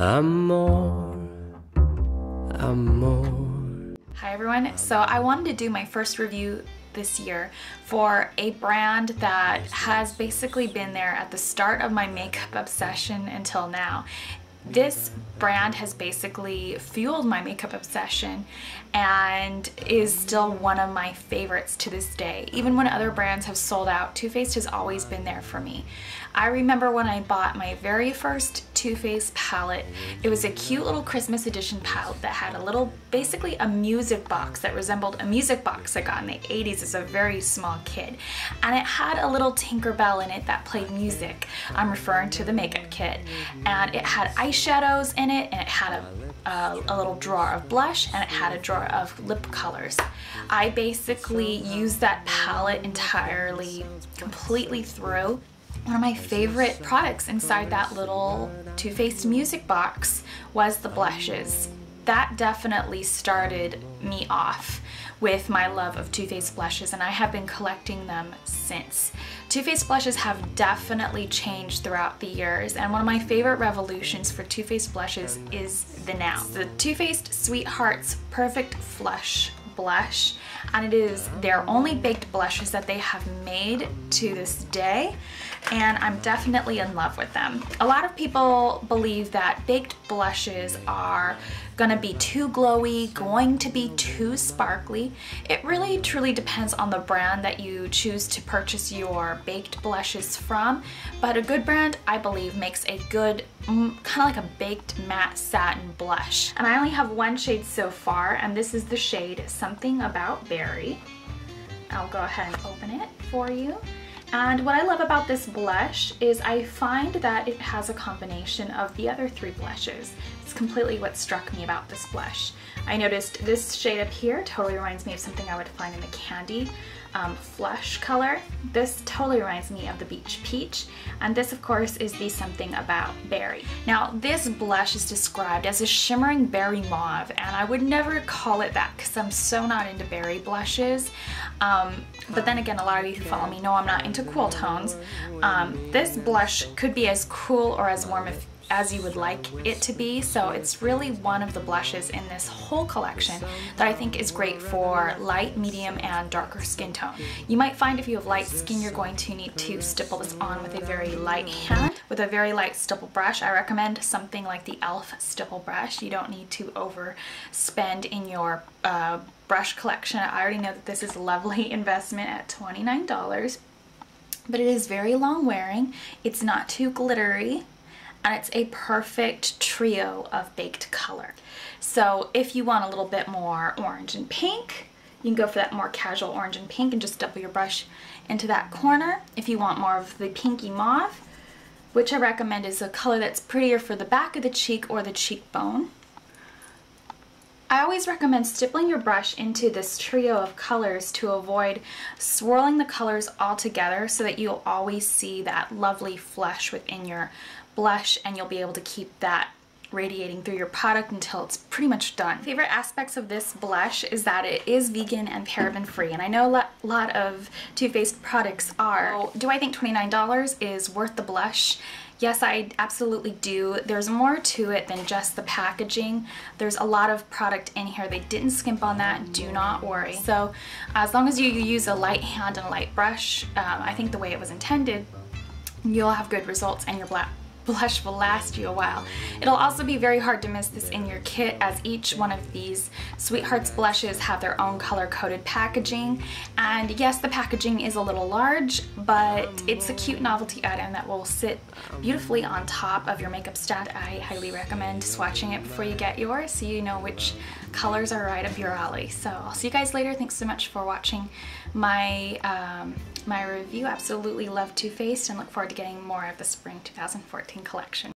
Amor. Hi everyone, so I wanted to do my first review this year for a brand that has basically been there at the start of my makeup obsession until now. This brand has basically fueled my makeup obsession and is still one of my favorites to this day. Even when other brands have sold out, Too Faced has always been there for me. I remember when I bought my very first Too Faced palette. It was a cute little Christmas edition palette that had a little, basically a music box that resembled a music box I got in the 80s as a very small kid. And it had a little Tinkerbell in it that played music. I'm referring to the makeup kit. And it had eyeshadows in it, and it had a little drawer of blush, and it had a drawer of lip colors. I basically used that palette entirely, completely through. One of my favorite products inside that little Too Faced music box was the blushes. That definitely started me off with my love of Too Faced blushes, and I have been collecting them since. Too Faced blushes have definitely changed throughout the years, and one of my favorite revolutions for Too Faced blushes is the Now. The Too Faced Sweethearts Perfect Flush blush, and it is their only baked blushes that they have made to this day, and I'm definitely in love with them. A lot of people believe that baked blushes are gonna be too glowy, going to be too sparkly. It really truly depends on the brand that you choose to purchase your baked blushes from, but a good brand, I believe, makes a good kind of like a baked matte satin blush. And I only have one shade so far, and this is the shade Something About Berry. I'll go ahead and open it for you. And what I love about this blush is I find that it has a combination of the other three blushes. It's completely what struck me about this blush. I noticed this shade up here totally reminds me of something I would find in the candy flush color. This totally reminds me of the Beach Peach, and this of course is the Something About Berry. Now this blush is described as a shimmering berry mauve, and I would never call it that because I'm so not into berry blushes. But then again, a lot of you who follow me know I'm not into cool tones. This blush could be as cool or as warm as you would like it to be, so it's really one of the blushes in this whole collection that I think is great for light, medium, and darker skin tone. You might find if you have light skin, you're going to need to stipple this on with a very light hand. With a very light stipple brush, I recommend something like the e.l.f. stipple brush. You don't need to overspend in your brush collection. I already know that this is a lovely investment at $29, but it is very long wearing. It's not too glittery, and it's a perfect trio of baked color. So if you want a little bit more orange and pink, you can go for that more casual orange and pink and just double your brush into that corner. If you want more of the pinky mauve, which I recommend is a color that's prettier for the back of the cheek or the cheekbone. I always recommend stippling your brush into this trio of colors to avoid swirling the colors all together, so that you'll always see that lovely flush within your blush, and you'll be able to keep that radiating through your product until it's pretty much done. Favorite aspects of this blush is that it is vegan and paraben free, and I know a lot of Too Faced products are. So do I think $29 is worth the blush? Yes, I absolutely do. There's more to it than just the packaging. There's a lot of product in here. They didn't skimp on that, do not worry. So as long as you use a light hand and a light brush, I think the way it was intended, you'll have good results, and your blush will last you a while. It'll also be very hard to miss this in your kit, as each one of these Sweethearts blushes have their own color-coded packaging. And yes, the packaging is a little large, but it's a cute novelty item that will sit beautifully on top of your makeup stand. I highly recommend swatching it before you get yours, so you know which colors are right up your alley. So I'll see you guys later. Thanks so much for watching my my review. Absolutely love Too Faced and look forward to getting more of the spring 2014 collection.